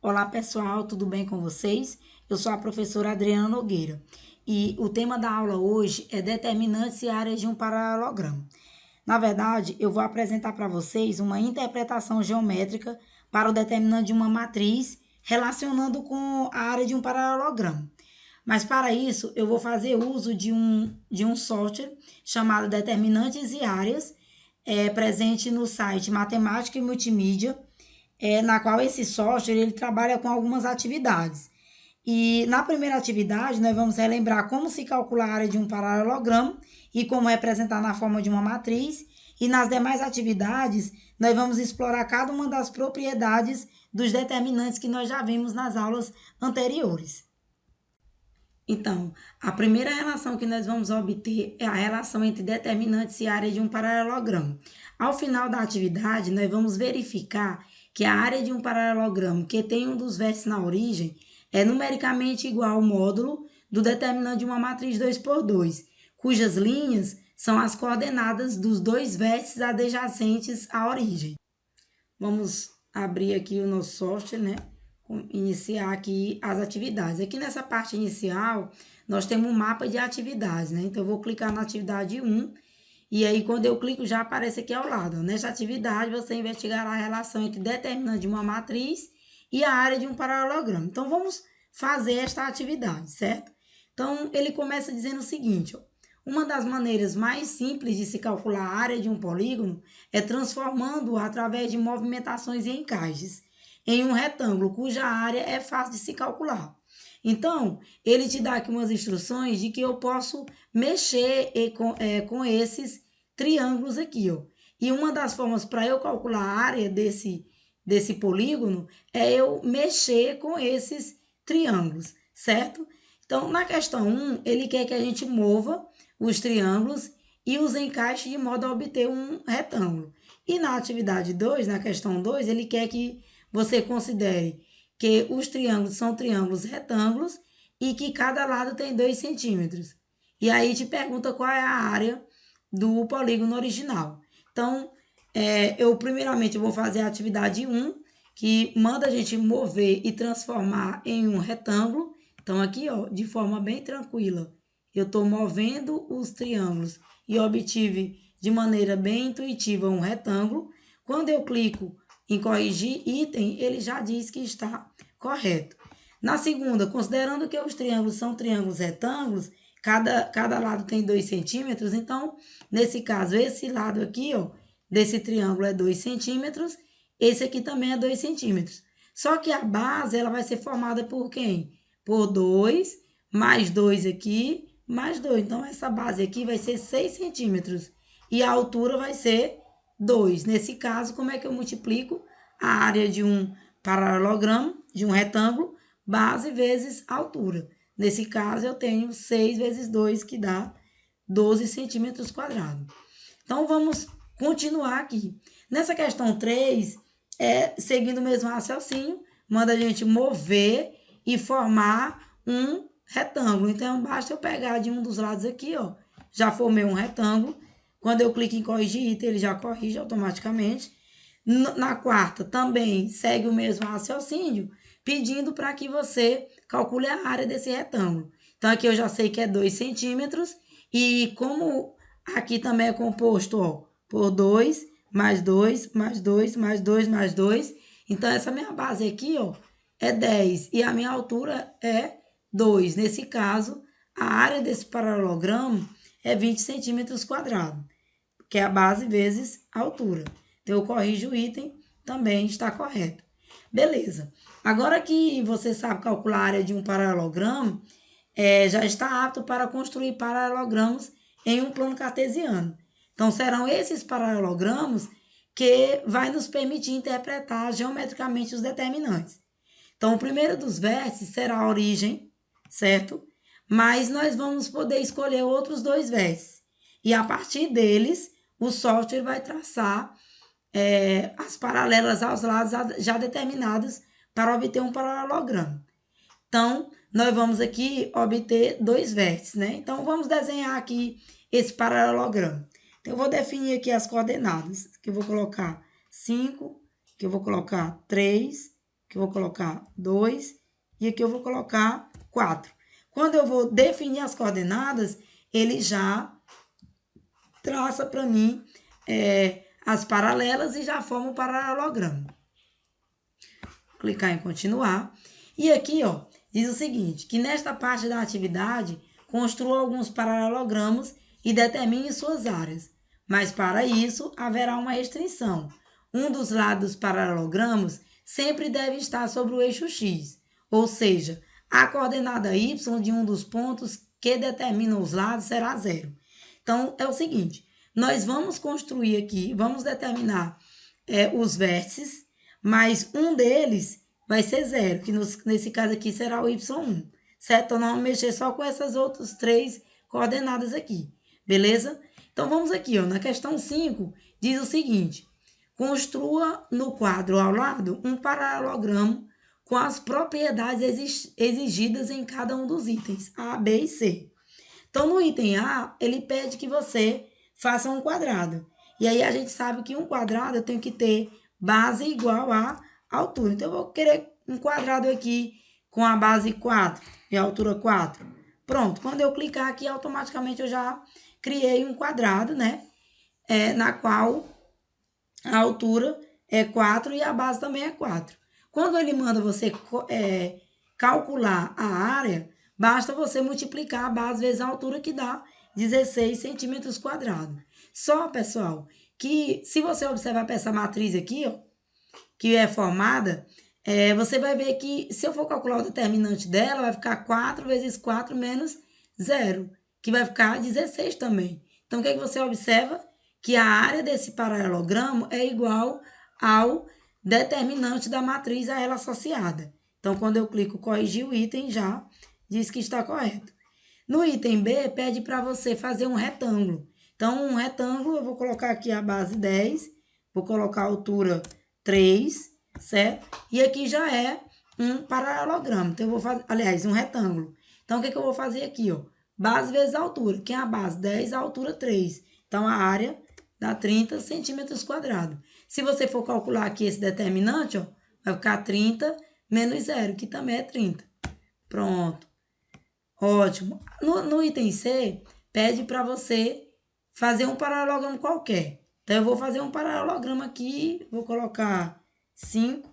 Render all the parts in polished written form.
Olá pessoal, tudo bem com vocês? Eu sou a professora Adriana Nogueira e o tema da aula hoje é determinantes e áreas de um paralelogramo. Na verdade, eu vou apresentar para vocês uma interpretação geométrica para o determinante de uma matriz relacionando com a área de um paralelogramo. Mas para isso, eu vou fazer uso de um software chamado Determinantes e Áreas, presente no site Matemática e Multimídia, na qual esse software ele trabalha com algumas atividades. E na primeira atividade, nós vamos relembrar como se calcula a área de um paralelogramo e como representar na forma de uma matriz. E nas demais atividades, nós vamos explorar cada uma das propriedades dos determinantes que nós já vimos nas aulas anteriores. Então, a primeira relação que nós vamos obter é a relação entre determinantes e área de um paralelogramo. Ao final da atividade, nós vamos verificar que a área de um paralelogramo que tem um dos vértices na origem é numericamente igual ao módulo do determinante de uma matriz 2 por 2, cujas linhas são as coordenadas dos dois vértices adjacentes à origem. Vamos abrir aqui o nosso software, né? Iniciar aqui as atividades. Aqui nessa parte inicial, nós temos um mapa de atividades, né? Então, eu vou clicar na atividade 1 e aí, quando eu clico, já aparece aqui ao lado. Nesta atividade, você investigará a relação entre determinante de uma matriz e a área de um paralelogramo. Então, vamos fazer esta atividade, certo? Então, ele começa dizendo o seguinte, ó. Uma das maneiras mais simples de se calcular a área de um polígono é transformando-o através de movimentações e encaixes em um retângulo cuja área é fácil de se calcular. Então, ele te dá aqui umas instruções de que eu posso mexer com esses triângulos aqui, ó. E uma das formas para eu calcular a área desse polígono é eu mexer com esses triângulos, certo? Então, na questão 1, ele quer que a gente mova os triângulos e os encaixe de modo a obter um retângulo. E na atividade 2, na questão 2, ele quer que você considere que os triângulos são triângulos retângulos e que cada lado tem 2 centímetros. E aí te pergunta qual é a área do polígono original. Então, eu primeiramente vou fazer a atividade 1, que manda a gente mover e transformar em um retângulo. Então, aqui, ó, de forma bem tranquila, eu estou movendo os triângulos e obtive de maneira bem intuitiva um retângulo. Quando eu clico em corrigir item, ele já diz que está correto. Na segunda, considerando que os triângulos são triângulos retângulos, cada lado tem 2 centímetros, então, nesse caso, esse lado aqui, ó, desse triângulo é 2 centímetros, esse aqui também é 2 centímetros. Só que a base, ela vai ser formada por quem? Por 2, mais 2 aqui, mais 2. Então, essa base aqui vai ser 6 centímetros. E a altura vai ser 2. Nesse caso, como é que eu multiplico a área de um paralelogramo, de um retângulo, base vezes altura? Nesse caso, eu tenho 6 vezes 2, que dá 12 centímetros quadrados. Então, vamos continuar aqui. Nessa questão 3, seguindo o mesmo raciocínio, manda a gente mover e formar um retângulo. Então, basta eu pegar de um dos lados aqui, ó, já formei um retângulo. Quando eu clico em corrigir item, ele já corrige automaticamente. Na quarta, também segue o mesmo raciocínio, pedindo para que você calcule a área desse retângulo. Então, aqui eu já sei que é 2 centímetros. E como aqui também é composto, ó, por 2, mais 2, mais 2, mais 2, mais 2. Então, essa minha base aqui, ó, é 10 e a minha altura é 2. Nesse caso, a área desse paralelogramo é 20 centímetros quadrados, que é a base vezes a altura. Então, eu corrijo o item, também está correto. Beleza. Agora que você sabe calcular a área de um paralelogramo, já está apto para construir paralelogramos em um plano cartesiano. Então, serão esses paralelogramos que vai nos permitir interpretar geometricamente os determinantes. Então, o primeiro dos vértices será a origem, certo? Mas nós vamos poder escolher outros 2 vértices. E a partir deles, o software vai traçar as paralelas aos lados já determinados para obter um paralelogramo. Então, nós vamos aqui obter 2 vértices, né? Então, vamos desenhar aqui esse paralelogramo. Então, eu vou definir aqui as coordenadas, que eu vou colocar 5, que eu vou colocar 3, Aqui eu vou colocar 2 e aqui eu vou colocar 4. Quando eu vou definir as coordenadas, ele já traça para mim as paralelas e já forma o paralelogramo. Vou clicar em continuar. E aqui, ó, diz o seguinte, que nesta parte da atividade, construa alguns paralelogramos e determine suas áreas. Mas para isso, haverá uma restrição. Um dos lados dos paralelogramos sempre deve estar sobre o eixo X, ou seja, a coordenada Y de um dos pontos que determinam os lados será 0. Então, é o seguinte, nós vamos construir aqui, vamos determinar os vértices, mas um deles vai ser 0, que nesse caso aqui será o Y1, certo? Então, nós vamos mexer só com essas outras 3 coordenadas aqui, beleza? Então, vamos aqui, ó, na questão 5, diz o seguinte, construa no quadro ao lado um paralelogramo com as propriedades exigidas em cada um dos itens, A, B e C. Então, no item A, ele pede que você faça um quadrado. E aí, a gente sabe que um quadrado eu tenho que ter base igual à altura. Então, eu vou querer um quadrado aqui com a base 4 e a altura 4. Pronto, quando eu clicar aqui, automaticamente eu já criei um quadrado, né? Na qual a altura é 4 e a base também é 4. Quando ele manda você calcular a área, basta você multiplicar a base vezes a altura, que dá 16 centímetros quadrados. Só, pessoal, que se você observar para essa matriz aqui, ó, que é formada, você vai ver que se eu for calcular o determinante dela, vai ficar 4 vezes 4 menos 0, que vai ficar 16 também. Então, o que é que você observa? Que a área desse paralelogramo é igual ao determinante da matriz a ela associada. Então, quando eu clico corrigir o item, já diz que está correto. No item B, pede para você fazer um retângulo. Então, um retângulo, eu vou colocar aqui a base 10, vou colocar a altura 3, certo? E aqui já é um paralelogramo. Então, eu vou fazer, aliás, um retângulo. Então, o que eu vou fazer aqui, ó? Base vezes a altura, que é a base 10, a altura 3. Então, a área dá 30 centímetros quadrados. Se você for calcular aqui esse determinante, ó, vai ficar 30 menos 0, que também é 30. Pronto. Ótimo. No item C, pede para você fazer um paralelogramo qualquer. Então, eu vou fazer um paralelogramo aqui, vou colocar 5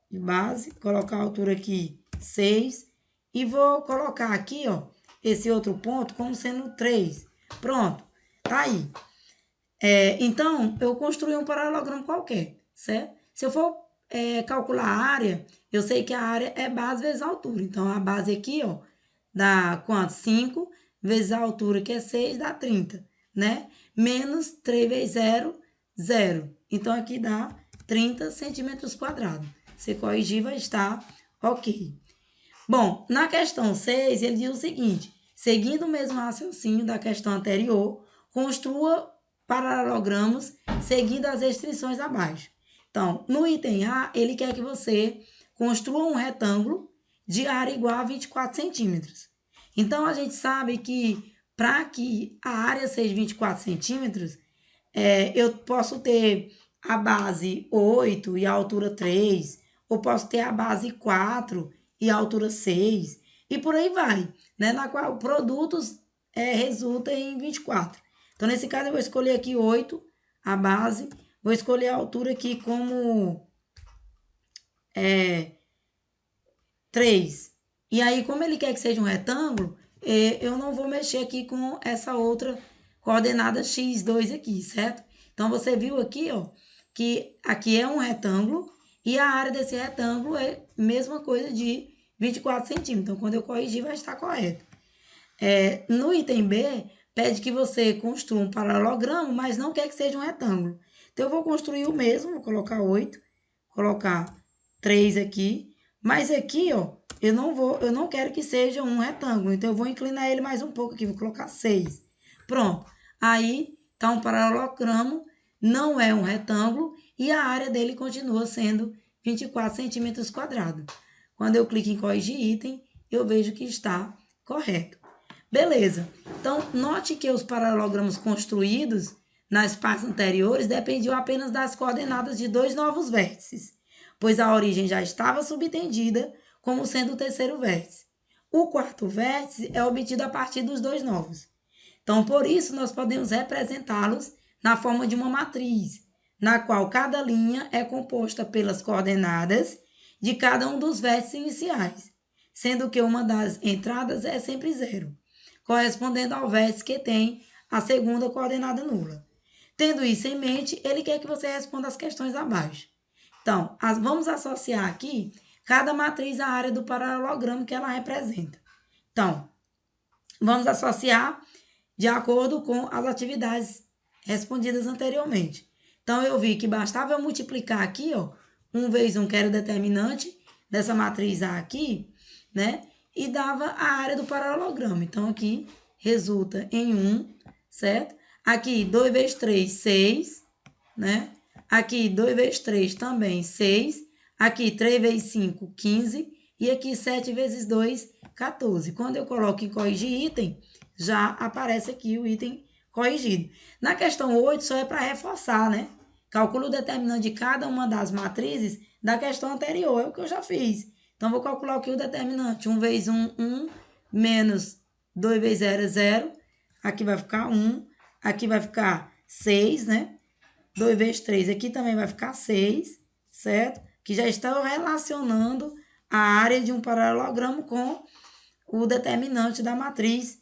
de base, colocar a altura aqui 6 e vou colocar aqui, ó, esse outro ponto como sendo 3. Pronto, tá aí. Então, eu construí um paralelogramo qualquer, certo? Se eu for calcular a área, eu sei que a área é base vezes a altura. Então, a base aqui, ó, dá quanto? 5 vezes a altura, que é 6, dá 30, né? Menos 3 vezes 0, 0. Então, aqui dá 30 centímetros quadrados. Se corrigir, vai estar ok. Bom, na questão 6, ele diz o seguinte, seguindo o mesmo raciocínio da questão anterior, construa paralelogramos seguindo as restrições abaixo. Então, no item A, ele quer que você construa um retângulo de área igual a 24 centímetros. Então, a gente sabe que para que a área seja 24 centímetros, eu posso ter a base 8 e a altura 3, ou posso ter a base 4 e a altura 6, e por aí vai, né? Na qual produtos resultam em 24. Então, nesse caso, eu vou escolher aqui 8, a base, vou escolher a altura aqui como 3. E aí, como ele quer que seja um retângulo, eu não vou mexer aqui com essa outra coordenada x2 aqui, certo? Então, você viu aqui, ó, que aqui é um retângulo e a área desse retângulo é a mesma coisa de 24 centímetros. Então, quando eu corrigir, vai estar correto. No item B, pede que você construa um paralelogramo, mas não quer que seja um retângulo. Então, eu vou construir o mesmo, vou colocar 8, colocar 3 aqui, mas aqui, ó, eu não quero que seja um retângulo, então eu vou inclinar ele mais um pouco aqui, vou colocar 6. Pronto, aí tá um paralelogramo, não é um retângulo e a área dele continua sendo 24 centímetros quadrados. Quando eu clico em corrigir item, eu vejo que está correto. Beleza, então note que os paralelogramos construídos nas partes anteriores dependiam apenas das coordenadas de 2 novos vértices. pois a origem já estava subentendida como sendo o terceiro vértice. O quarto vértice é obtido a partir dos dois novos. Então, por isso, nós podemos representá-los na forma de uma matriz, na qual cada linha é composta pelas coordenadas de cada um dos vértices iniciais, sendo que uma das entradas é sempre zero, correspondendo ao vértice que tem a segunda coordenada nula. Tendo isso em mente, ele quer que você responda as questões abaixo. Então, vamos associar aqui cada matriz à área do paralelogramo que ela representa. Então, vamos associar de acordo com as atividades respondidas anteriormente. Então, eu vi que bastava eu multiplicar aqui, ó, 1 vezes 1, que era o determinante dessa matriz A aqui, né? E dava a área do paralelogramo. Então, aqui resulta em 1, certo? Aqui, 2 vezes 3, 6, né? Aqui, 2 vezes 3 também, 6. Aqui, 3 vezes 5, 15. E aqui, 7 vezes 2, 14. Quando eu coloco em corrigir item, já aparece aqui o item corrigido. Na questão 8, só é para reforçar, né? Calcula o determinante de cada uma das matrizes da questão anterior. É o que eu já fiz. Então, vou calcular aqui o determinante. 1 vezes 1, 1. Menos 2 vezes 0 é 0. Aqui vai ficar 1. Aqui vai ficar 6, né? 2 vezes 3 aqui também vai ficar 6, certo? Que já estão relacionando a área de um paralelogramo com o determinante da matriz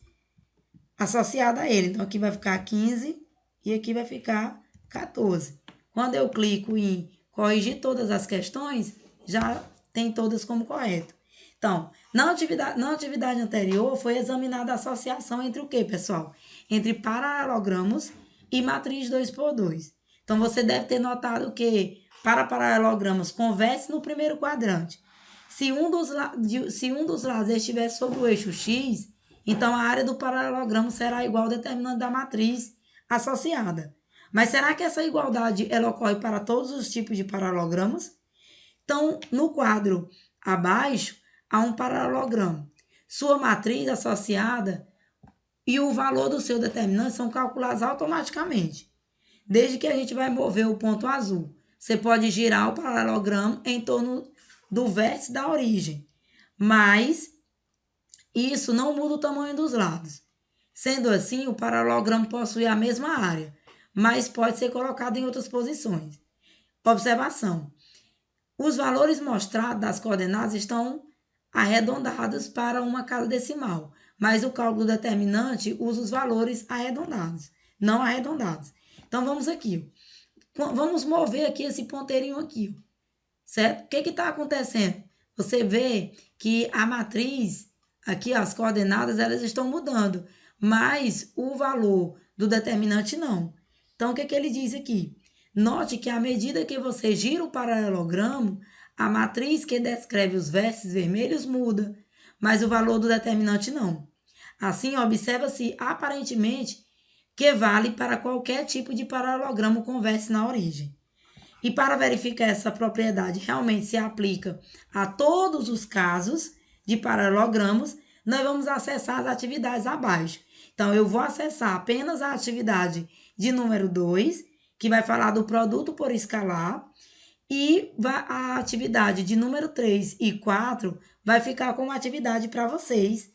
associada a ele. Então, aqui vai ficar 15 e aqui vai ficar 14. Quando eu clico em corrigir todas as questões, já tem todas como correto. Então, na atividade anterior, foi examinada a associação entre o quê, pessoal? Entre paralelogramos e matriz 2x2. Então, você deve ter notado que para paralelogramos converse no primeiro quadrante. Se um dos lados estiver sobre o eixo X, então a área do paralelogramo será igual ao determinante da matriz associada. Mas será que essa igualdade ela ocorre para todos os tipos de paralelogramos? Então, no quadro abaixo, há um paralelogramo. Sua matriz associada e o valor do seu determinante são calculados automaticamente, desde que a gente vai mover o ponto azul. Você pode girar o paralelogramo em torno do vértice da origem, mas isso não muda o tamanho dos lados. Sendo assim, o paralelogramo possui a mesma área, mas pode ser colocado em outras posições. Observação: os valores mostrados das coordenadas estão arredondados para uma casa decimal, mas o cálculo determinante usa os valores arredondados, não arredondados. Então, vamos aqui. Vamos mover aqui esse ponteirinho aqui, certo? O que está acontecendo? Você vê que a matriz, aqui as coordenadas, elas estão mudando, mas o valor do determinante não. Então, o que ele diz aqui? Note que à medida que você gira o paralelogramo, a matriz que descreve os vértices vermelhos muda, mas o valor do determinante não. Assim, observa-se aparentemente que vale para qualquer tipo de paralelogramo com vértice na origem. E para verificar essa propriedade realmente se aplica a todos os casos de paralelogramos, nós vamos acessar as atividades abaixo. Então, eu vou acessar apenas a atividade de número 2, que vai falar do produto por escalar, e a atividade de número 3 e 4 vai ficar como atividade para vocês,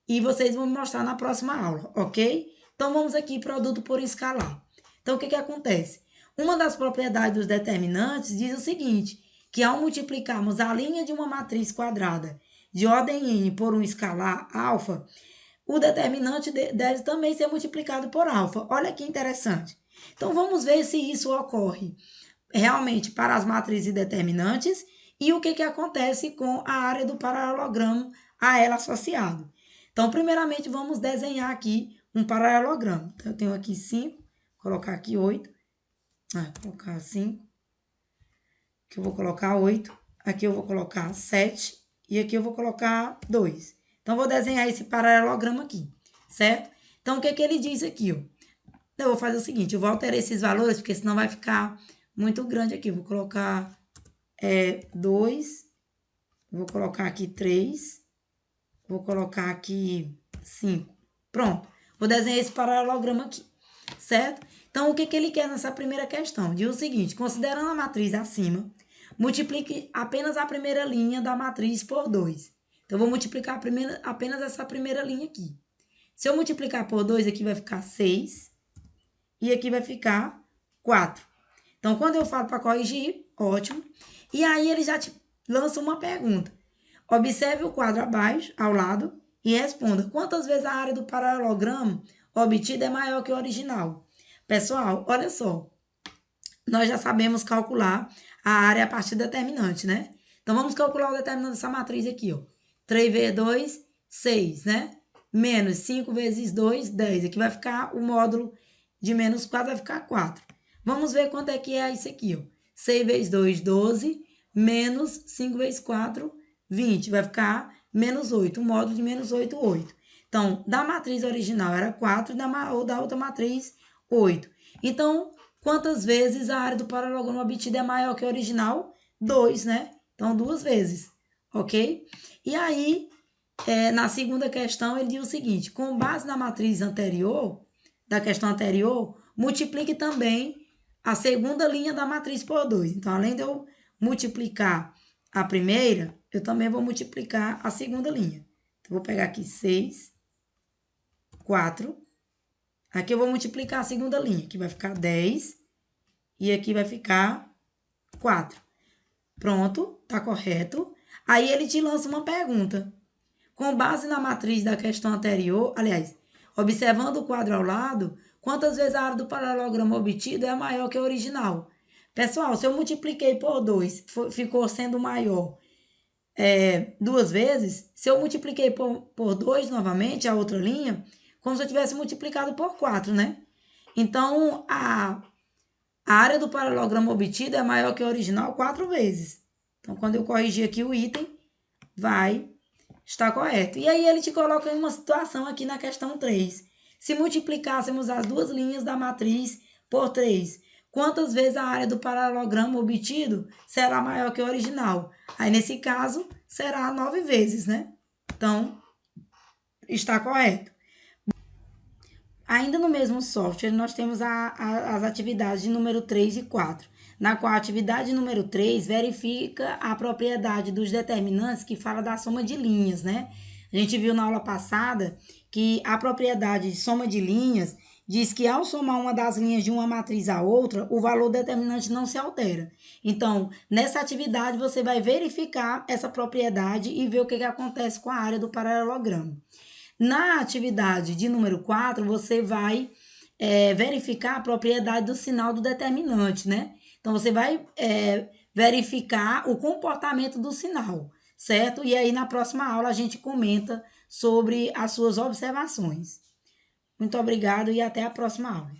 e vocês vão me mostrar na próxima aula, ok? Então, vamos aqui, produto por escalar. Então, o que acontece? Uma das propriedades dos determinantes diz o seguinte, que ao multiplicarmos a linha de uma matriz quadrada de ordem n por um escalar alfa, o determinante deve também ser multiplicado por alfa. Olha que interessante. Então, vamos ver se isso ocorre realmente para as matrizes determinantes e o que acontece com a área do paralelogramo a ela associado. Então, primeiramente, vamos desenhar aqui um paralelogramo. Então, eu tenho aqui 5, colocar aqui 8. Colocar 5. Aqui eu vou colocar 8. Aqui eu vou colocar 7. E aqui eu vou colocar 2. Então, vou desenhar esse paralelogramo aqui, certo? Então, o que ele diz aqui, ó? Então, eu vou fazer o seguinte, eu vou alterar esses valores, porque senão vai ficar muito grande aqui. Eu vou colocar 2. Vou colocar aqui 3. Vou colocar aqui 5. Pronto. Vou desenhar esse paralelogramo aqui, certo? Então, o que ele quer nessa primeira questão? Diz o seguinte, considerando a matriz acima, multiplique apenas a primeira linha da matriz por 2. Então, eu vou multiplicar apenas essa primeira linha aqui. Se eu multiplicar por 2, aqui vai ficar 6 e aqui vai ficar 4. Então, quando eu falo para corrigir, ótimo. E aí, ele já te lança uma pergunta. Observe o quadro abaixo, ao lado, e responda quantas vezes a área do paralelogramo obtida é maior que o original. Pessoal, olha só. Nós já sabemos calcular a área a partir do determinante, né? Então, vamos calcular o determinante dessa matriz aqui, ó. 3 vezes 2, 6, né? Menos 5 vezes 2, 10. Aqui vai ficar o módulo de menos 4, vai ficar 4. Vamos ver quanto é que é isso aqui, ó. 6 vezes 2, 12, menos 5 vezes 4, 20. Vai ficar menos 8. O módulo de menos 8, 8. Então, da matriz original era 4, da outra matriz, 8. Então, quantas vezes a área do paralelogramo obtida é maior que a original? 2, né? Então, 2 vezes, ok? E aí, na segunda questão, ele diz o seguinte, com base na matriz anterior, da questão anterior, multiplique também a segunda linha da matriz por 2. Então, além de eu multiplicar a primeira, eu também vou multiplicar a segunda linha. Então, vou pegar aqui 6, 4. Aqui eu vou multiplicar a segunda linha, que vai ficar 10. E aqui vai ficar 4. Pronto, tá correto. Aí ele te lança uma pergunta. Com base na matriz da questão anterior, aliás, observando o quadro ao lado, quantas vezes a área do paralelogramo obtido é maior que a original? Pessoal, se eu multipliquei por 2, ficou sendo maior 2 vezes, se eu multipliquei por 2 novamente, a outra linha, como se eu tivesse multiplicado por 4, né? Então, a área do paralelogramo obtido é maior que a original 4 vezes. Então, quando eu corrigir aqui o item, vai estar correto. E aí, ele te coloca em uma situação aqui na questão 3. Se multiplicássemos as duas linhas da matriz por 3, quantas vezes a área do paralelogramo obtido será maior que a original? Aí, nesse caso, será 9 vezes, né? Então, está correto. Ainda no mesmo software, nós temos as atividades de número 3 e 4, na qual a atividade número 3 verifica a propriedade dos determinantes que fala da soma de linhas, né? A gente viu na aula passada que a propriedade de soma de linhas diz que ao somar uma das linhas de uma matriz à outra, o valor determinante não se altera. Então, nessa atividade, você vai verificar essa propriedade e ver o que acontece com a área do paralelogramo. Na atividade de número 4, você vai verificar a propriedade do sinal do determinante, né? Então, você vai verificar o comportamento do sinal, certo? E aí, na próxima aula, a gente comenta sobre as suas observações. Muito obrigado e até a próxima aula.